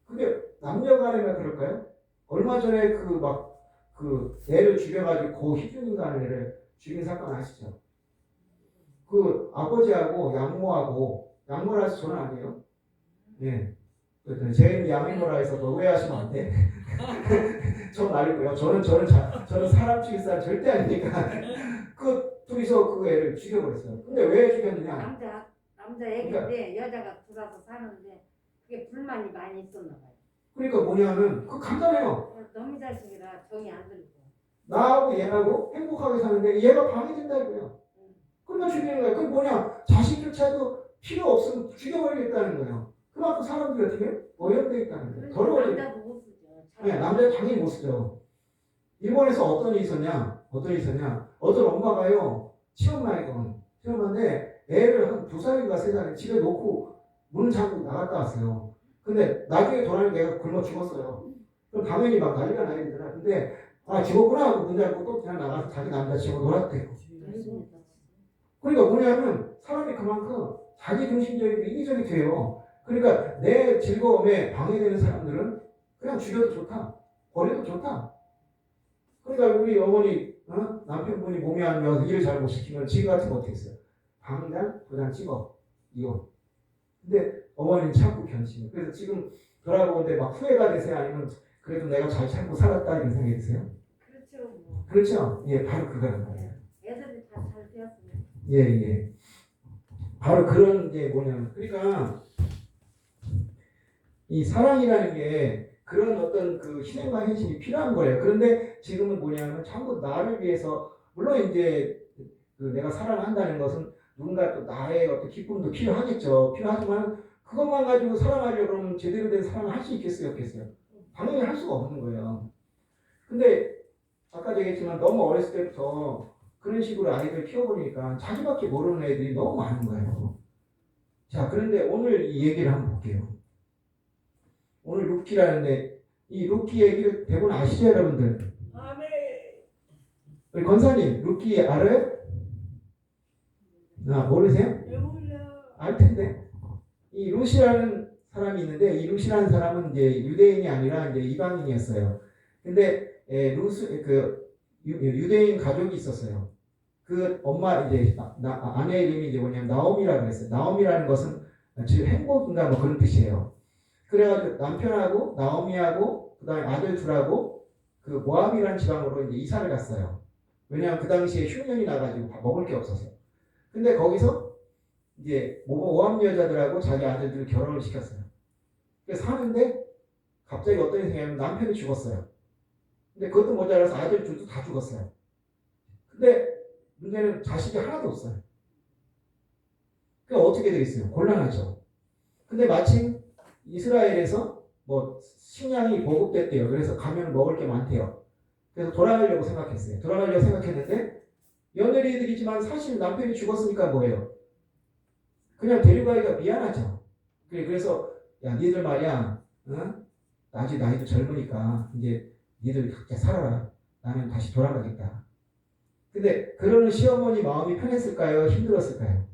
근데 남녀간에만 그럴까요? 얼마 전에 그 애를 죽여가지고 고 희준인가는 애를 죽인 사건 아시죠? 그 아버지하고 양모라서 저는 아니에요. 네. 제 이름이 양모라 해서 오해하시면 안 돼. 전 아니고요. 저는 사람 죽일 사람 절대 아니니까. 그 둘이서 그 애를 죽여버렸어요. 근데 왜 죽였느냐? 남자 애기인데 여자가 들어서 사는데 그게 불만이 많이 있었나 봐요. 그러니까 뭐냐면 그 간단해요. 너무 자식이라 정이 안 들고. 나하고 얘하고 행복하게 사는데 얘가 방해된다 이거예요. 그러니까 죽이는 거예요. 그게 뭐냐? 자식조차도 필요 없으면 죽여버리겠다는 거예요. 그만큼 사람들이 어떻게 오염되어 있다는 거예요. 더러워져. 남자도 못 쓰죠. 네, 남자는 당연히 못 쓰죠. 일본에서 어떤 일이 있었냐? 어떤 엄마가요, 시엄마인데 애를 한 2살인가 3살에 집에 놓고 문 잠그고 나갔다 왔어요. 근데 나중에 돌아오니까 애가 굶어 죽었어요. 그럼 당연히 막 난리가 나야 되잖아. 근데 죽었구나 하고 문 닫고 또 그냥 나가서 자기 남자친구 놀았대요. 그러니까 뭐냐면 사람이 그만큼 자기 중심적이고 이기적이 돼요. 그러니까 내 즐거움에 방해되는 사람들은 그냥 죽여도 좋다. 버려도 좋다. 그러니까 우리 어머니 남편분이 몸이 안 좋아서 일을 잘 못 시키면 지금 같은 거 어떻게 했어요? 당장 그냥 찍어. 이거. 근데 어머니는 참고 견디는. 그래서 지금 돌아보는데 막 후회가 되세요? 아니면 그래도 내가 잘 참고 살았다 이런 생각이 드세요? 그렇죠. 뭐. 그렇죠? 예, 바로 그거란 말이에요. 애들이 다 잘 되었으면. 예. 바로 그런 게 뭐냐면, 그러니까 이 사랑이라는 게 그런 어떤 그 희생과 헌신이 필요한 거예요. 그런데 지금은 뭐냐면 전부 나를 위해서, 물론 이제 그 내가 사랑한다는 것은 누군가 또 나의 어떤 기쁨도 필요하겠죠. 필요하지만 그것만 가지고 사랑하려고 그러면 제대로 된 사랑을 할 수 있겠어요, 없겠어요? 당연히 할 수가 없는 거예요. 근데 아까 얘기했지만 너무 어렸을 때부터 그런 식으로 아이들 키워보니까 자기밖에 모르는 애들이 너무 많은 거예요. 자, 그런데 오늘 이 얘기를 한번 볼게요. 오늘 루키라는데 이 루키 얘기를 대부분 아시죠, 여러분들? 아멘. 우리 권사님, 루키 알아요? 모르세요? 배불러. 알 텐데. 이 루시라는 사람이 있는데 이 루시라는 사람은 이제 유대인이 아니라 이제 이방인이었어요. 근데 유대인 가족이 있었어요. 그 엄마 이제 아내 이름이 이제 뭐냐면 나오미라고 했어요. 나오미라는 것은 즉 행복인가 뭐 그런 뜻이에요. 그래가지고 남편하고 나오미하고 그다음에 아들 둘하고 그 모압이라는 지방으로 이제 이사를 갔어요. 왜냐하면 그 당시에 흉년이 나가지고 먹을 게 없어서. 근데 거기서 이제 모압 여자들하고 자기 아들들 결혼을 시켰어요. 그래서 사는데 갑자기 어떤 일이 생기냐면 남편이 죽었어요. 근데 그것도 모자라서 아들 둘도 다 죽었어요. 근데 문제는 자식이 하나도 없어요. 그러니까 어떻게 되겠어요? 곤란하죠. 근데 마침 이스라엘에서 뭐 식량이 보급됐대요. 그래서 가면 먹을 게 많대요. 그래서 돌아가려고 생각했는데 며느리들이지만 사실 남편이 죽었으니까 뭐예요? 그냥 데려가기가 미안하죠. 그래서 야 니들 말이야, 아직 나이도 젊으니까 이제 니들 각자 살아라. 나는 다시 돌아가겠다. 근데 그러는 시어머니 마음이 편했을까요? 힘들었을까요?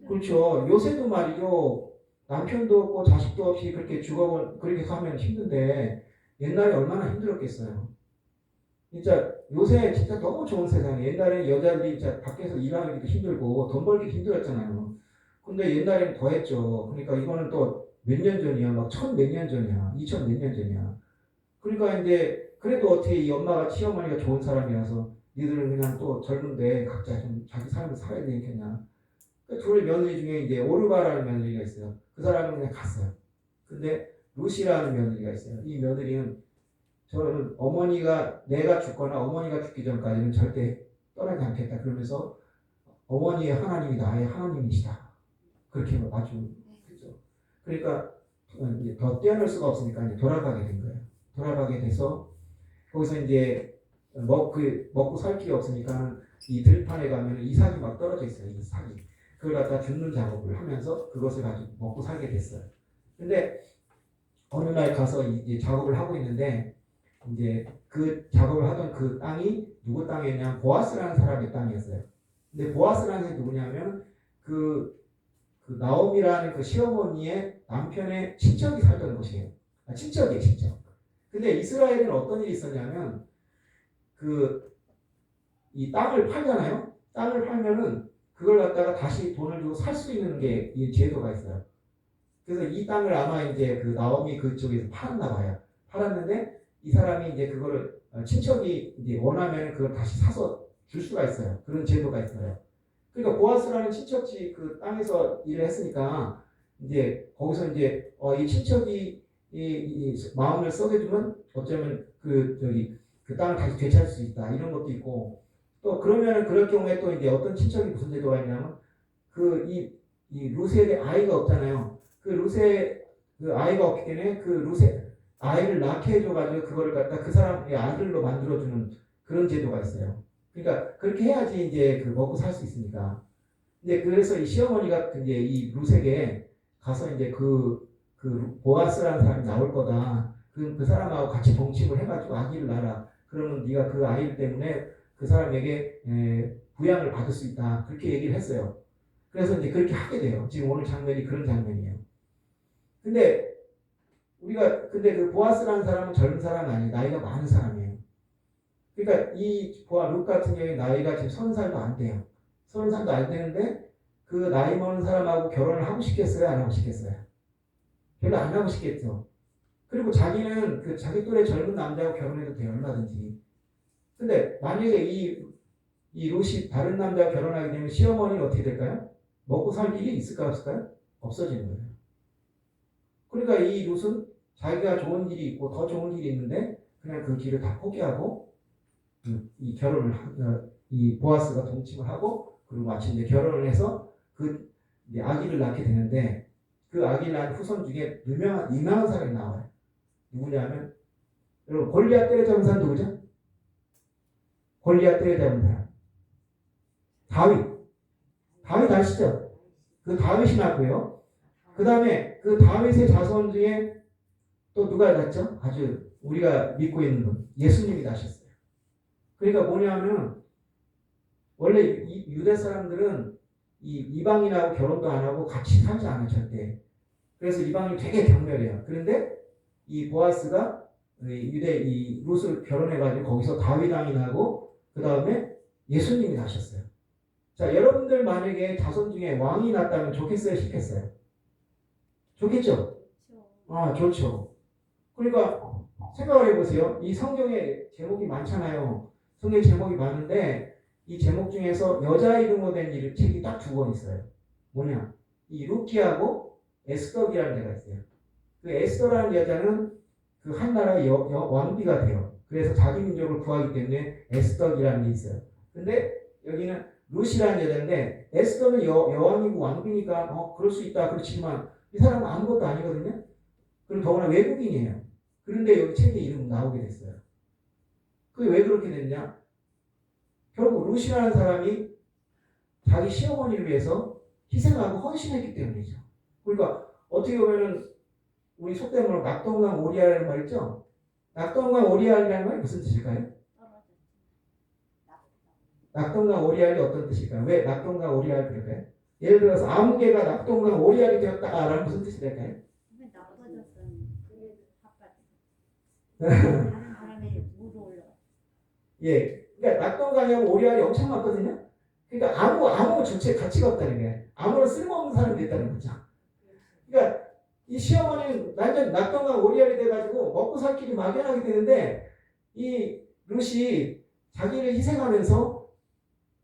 그렇죠. 요새도 말이죠. 남편도 없고 자식도 없이 그렇게 그렇게 가면 힘든데 옛날에 얼마나 힘들었겠어요. 진짜 요새 진짜 너무 좋은 세상에 옛날에 여자들이 진짜 밖에서 일하기도 힘들고 돈 벌기도 힘들었잖아요. 근데 옛날에는 더 했죠. 그러니까 이거는 또 몇 년 전이야. 막 천 몇 년 전이야. 이천 몇 년 전이야. 그러니까 이제 그래도 어떻게 이 엄마가 시어머니가 좋은 사람이라서 니들은 그냥 또 젊은데 각자 좀 자기 삶을 살아야 되겠냐. 그 둘 며느리 중에 이제 오르바라는 며느리가 있어요. 그 사람은 그냥 갔어요. 근데 루시라는 며느리가 있어요. 이 며느리는 저는 어머니가 내가 죽거나 어머니가 죽기 전까지는 절대 떠나지 않겠다. 그러면서 어머니의 하나님이 나의 하나님이시다. 그렇게 아주 그죠. 그러니까 이제 더 떼어낼 수가 없으니까 이제 돌아가게 된 거예요. 돌아가게 돼서 거기서 이제 먹고 살 길이 없으니까 이 들판에 가면 이삭이 막 떨어져 있어요. 이삭이. 그걸 갖다 줍는 작업을 하면서 그것을 가지고 먹고 살게 됐어요. 근데 어느 날 가서 이제 작업을 하고 있는데 이제 그 작업을 하던 그 땅이 누구 땅이었냐면 보아스라는 사람의 땅이었어요. 근데 보아스라는 게 누구냐면 그 나옴이라는 그 시어머니의 남편의 친척이 살던 곳이에요. 친척이에요, 친척. 근데 이스라엘은 어떤 일이 있었냐면 이 땅을 팔잖아요. 땅을 팔면은 그걸 갖다가 다시 돈을 주고 살 수 있는 게 이 제도가 있어요. 그래서 이 땅을 아마 이제 그 나옴이 그쪽에서 팔았나 봐요. 팔았는데 이 사람이 이제 그거를 친척이 이제 원하면 그걸 다시 사서 줄 수가 있어요. 그런 제도가 있어요. 그러니까 보아스라는 친척지 그 땅에서 일을 했으니까 이제 거기서 이제 이 친척이 이 마음을 썩여주면 어쩌면 그 땅을 다시 되찾을 수 있다 이런 것도 있고 또 그러면은 그럴 경우에 또 이제 어떤 친척이 무슨 제도가 있냐면 이 루세의 아이가 없잖아요. 그 루세 그 아이가 없기 때문에 그 루세 아이를 낳게 해줘가지고 그거를 갖다 그 사람의 아들로 만들어주는 그런 제도가 있어요. 그러니까 그렇게 해야지 이제 그 먹고 살 수 있으니까. 근데 그래서 이 시어머니가 이제 이 루세에 가서 이제 그 보아스라는 사람이 나올 거다. 그 사람하고 같이 동침을 해가지고 아기를 낳아라. 그러면 네가 그 아이 때문에 그 사람에게 부양을 받을 수 있다. 그렇게 얘기를 했어요. 그래서 이제 그렇게 하게 돼요. 지금 오늘 장면이 그런 장면이에요. 근데 그 보아스라는 사람은 젊은 사람이 아니에요. 나이가 많은 사람이에요. 그러니까 이 룩 같은 경우에 나이가 지금 30살도 안 돼요. 30살도 안 되는데 그 나이 많은 사람하고 결혼을 하고 싶겠어요? 안 하고 싶겠어요? 별로 안 하고 싶겠죠. 그리고 자기는 그 자기 또래 젊은 남자하고 결혼해도 돼요. 얼마든지. 근데 만약에 이 룻이 다른 남자와 결혼하게 되면 시어머니는 어떻게 될까요? 먹고 살 일이 있을까 없을까요? 없어지는 거예요. 그러니까 이 룻은 자기가 좋은 일이 있고 더 좋은 일이 있는데 그냥 그 길을 다 포기하고 이 보아스가 동침을 하고 그리고 마침내 결혼을 해서 그 아기를 낳게 되는데 그 아기를 낳은 후손 중에 유명한 사람이 나와요. 누구냐면 여러분 골리앗 때려잡은 사람 누구죠? 골리앗 때려잡은 사람 다윗 아시죠? 그 다윗이 낳고요. 그 다음에 그 다윗의 자손 중에 또 누가 낳죠? 아주 우리가 믿고 있는 분 예수님이 낳으셨어요. 그러니까 뭐냐면 원래 유대 사람들은 이방인하고 결혼도 안 하고 같이 살지 않아요. 절대. 그래서 이방인이 되게 경멸해요. 그런데 이 보아스가 이 룻을 결혼해가지고 거기서 다윗 왕이 나고 그 다음에 예수님이 나셨어요. 자, 여러분들 만약에 자손 중에 왕이 났다면 좋겠어요? 싫겠어요? 좋겠죠? 아, 좋죠. 그러니까 생각을 해보세요. 이 성경에 제목이 많잖아요. 성경 제목이 많은데 이 제목 중에서 여자 이름으로 된 책이 딱 2권 있어요. 뭐냐? 이 루키하고 에스더기라는 데가 있어요. 그 에스더라는 여자는 그 한 나라의 왕비가 돼요. 그래서 자기 민족을 구하기 때문에 에스더기라는 게 있어요. 근데 여기는 룻이라는 여자인데 에스더는 여왕이고 왕비니까 그럴 수 있다. 그렇지만 이 사람은 아무것도 아니거든요. 그리고 더구나 외국인이에요. 그런데 여기 책에 이름 나오게 됐어요. 그게 왜 그렇게 됐냐? 결국 룻이라는 사람이 자기 시어머니를 위해서 희생하고 헌신했기 때문이죠. 그러니까 어떻게 보면은 우리 속된 말로 낙동강 오리알이라는 말 있죠? 낙동강 오리알이라는 말이 무슨 뜻일까요? 낙동강 오리알이 어떤 뜻일까요? 왜 낙동강 오리알 그럴까요? 예를 들어서 아무개가 낙동강 오리알이 되었다라는 무슨 뜻이 될까요? 다른 사람이 무도 올라. 예, 그러니까 낙동강에 오리알이 엄청 많거든요. 그러니까 아무 주체 가치가 없다는 게 아무런 쓸모없는 사람이 됐다는 거죠. 그러니까 이 시어머니는 완전 낙동강 오리알이 돼가지고 먹고 살 길이 막연하게 되는데 이 룻이 자기를 희생하면서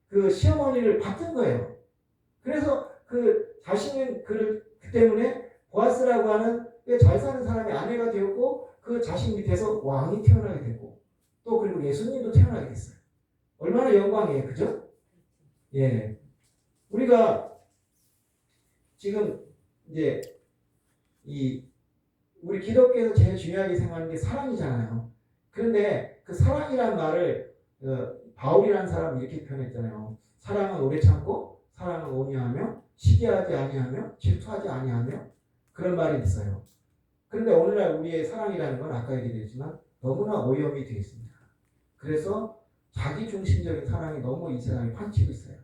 그 시어머니를 받든 거예요. 그래서 그 자신은 그 때문에 보아스라고 하는 꽤 잘 사는 사람의 아내가 되었고 그 자신 밑에서 왕이 태어나게 되고 또 그리고 예수님도 태어나게 됐어요. 얼마나 영광이에요, 그죠? 예, 우리가 지금 이제 우리 기독교에서 제일 중요하게 생각하는 게 사랑이잖아요. 그런데 그 사랑이란 말을 바울이라는 사람이 이렇게 표현했잖아요. 사랑은 오래 참고 사랑은 온유하며 시기하지 아니하며 질투하지 아니하며 그런 말이 있어요. 그런데 오늘날 우리의 사랑이라는 건 아까 얘기했지만 너무나 오염이 되어 있습니다. 그래서 자기중심적인 사랑이 너무 이 세상에 판치고 있어요.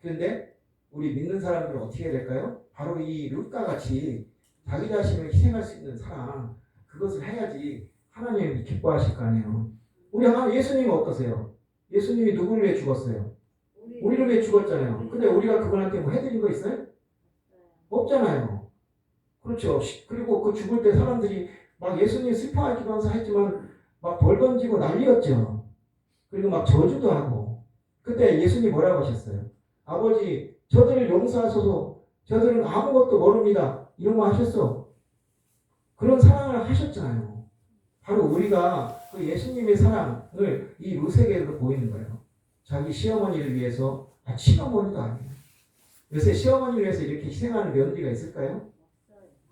그런데 우리 믿는 사람들은 어떻게 해야 될까요? 바로 이 룻과 같이 자기 자신을 희생할 수 있는 사랑, 그것을 해야지 하나님이 기뻐하실 거 아니에요. 우리 하나님 예수님은 어떠세요? 예수님이 누구를 위해 죽었어요? 우리를 위해 죽었잖아요. 근데 우리가 그분한테 뭐 해드린 거 있어요? 없잖아요. 그렇죠. 그리고 그 죽을 때 사람들이 막 예수님 슬퍼하기도 하면서 했지만 막 벌 던지고 난리였죠. 그리고 막 저주도 하고. 그때 예수님이 뭐라고 하셨어요? 아버지, 저들을 용서하소서. 저들은 아무것도 모릅니다. 이런 거 하셨어. 그런 사랑을 하셨잖아요. 바로 우리가 그 예수님의 사랑을 이 룻에게도 보이는 거예요. 자기 시어머니를 위해서, 시어머니도 아니에요. 요새 시어머니를 위해서 이렇게 희생하는 며느리가 있을까요?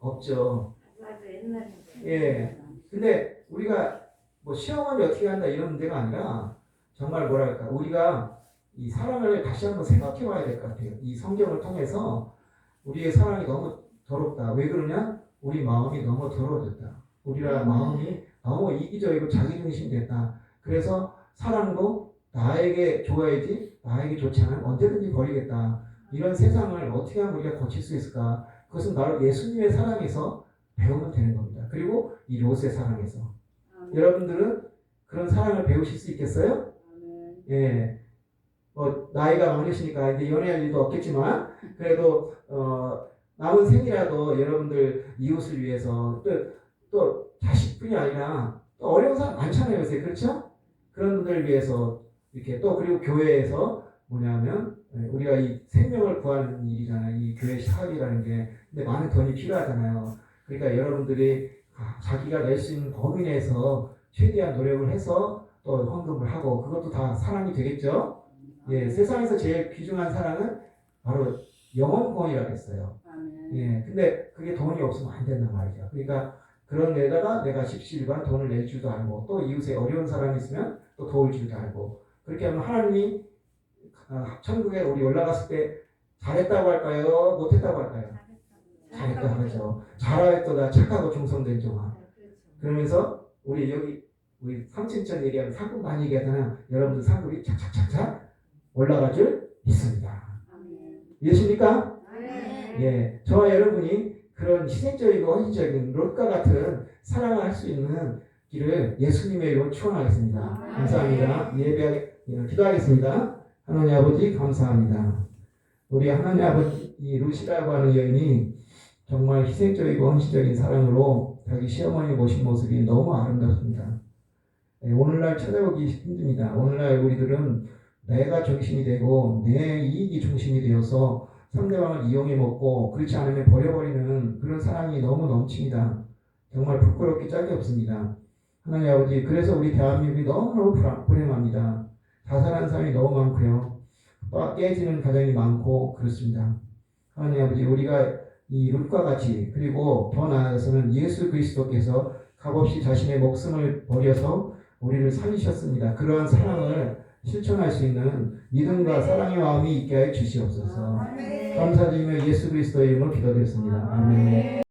없죠. 아주 옛날인데. 예. 근데 우리가 뭐 시어머니 어떻게 한다 이런 데가 아니라 정말 뭐랄까, 우리가 이 사랑을 다시 한번 생각해 봐야 될 것 같아요. 이 성경을 통해서 우리의 사랑이 너무 더럽다. 왜 그러냐? 우리 마음이 너무 더러워졌다. 우리가 마음이 너무 이기적이고 자기중심 됐다. 그래서 사랑도 나에게 좋아야지, 나에게 좋지 않으면 언제든지 버리겠다. 이런 세상을 어떻게 하면 우리가 고칠 수 있을까? 그것은 바로 예수님의 사랑에서 배우면 되는 겁니다. 그리고 이 롯의 사랑에서. 여러분들은 그런 사랑을 배우실 수 있겠어요? 예. 나이가 많으시니까 이제 연애할 일도 없겠지만, 그래도, 남은 생이라도 여러분들 이웃을 위해서, 또 자식뿐이 아니라 또 어려운 사람 많잖아요, 요새. 그렇죠? 그런 분들을 위해서 이렇게 또 그리고 교회에서 뭐냐면, 우리가 이 생명을 구하는 일이잖아요. 이 교회 사업이라는 게. 근데 많은 돈이 필요하잖아요. 그러니까 여러분들이 자기가 낼 수 있는 범위 내에서 최대한 노력을 해서 또 헌금을 하고 그것도 다 사랑이 되겠죠. 예, 세상에서 제일 귀중한 사랑은 바로 영혼 구원이라고 했어요. 예, 근데 그게 돈이 없으면 안 된단 말이죠. 그러니까 그런 데다가 내가 십시일반 돈을 낼 줄도 알고 또 이웃에 어려운 사람이 있으면 또 도울 줄도 알고 그렇게 하면 하나님이 천국에 우리 올라갔을 때 잘했다고 할까요? 못했다고 할까요? 잘했다고 하죠. 잘하였도다 착하고 충성된 종아. 그러면서 우리 삼층천 얘기하면 상급 많이 얘기하잖아요. 여러분들 상급이 착착착착 올라갈 줄 믿습니다. 믿으십니까? 예, 저와 여러분이 그런 희생적이고 헌신적인 롯과 같은 사랑을 할 수 있는 길을 예수님의 이름으로 축원하겠습니다. 감사합니다. 기도하겠습니다. 하나님 아버지 감사합니다. 우리 하나님 아버지 이 룻이라고 하는 여인이 정말 희생적이고 헌신적인 사랑으로 자기 시어머니 모신 모습이 너무 아름답습니다. 오늘날 찾아오기 힘듭니다. 오늘날 우리들은 내가 중심이 되고 내 이익이 중심이 되어서 상대방을 이용해 먹고 그렇지 않으면 버려버리는 그런 사랑이 너무 넘칩니다. 정말 부끄럽기 짝이 없습니다. 하나님 아버지 그래서 우리 대한민국이 너무너무 불행합니다. 자살하는 사람이 너무 많고요. 깨지는 가정이 많고 그렇습니다. 하나님 아버지 우리가 이 룻과 같이 그리고 더 나아가서는 예수 그리스도께서 값없이 자신의 목숨을 버려서 우리를 살리셨습니다. 그러한 사랑을 실천할 수 있는 믿음과 사랑의 마음이 있게 해 주시옵소서. 감사드리며 예수 그리스도의 이름으로 기도드렸습니다. 아멘.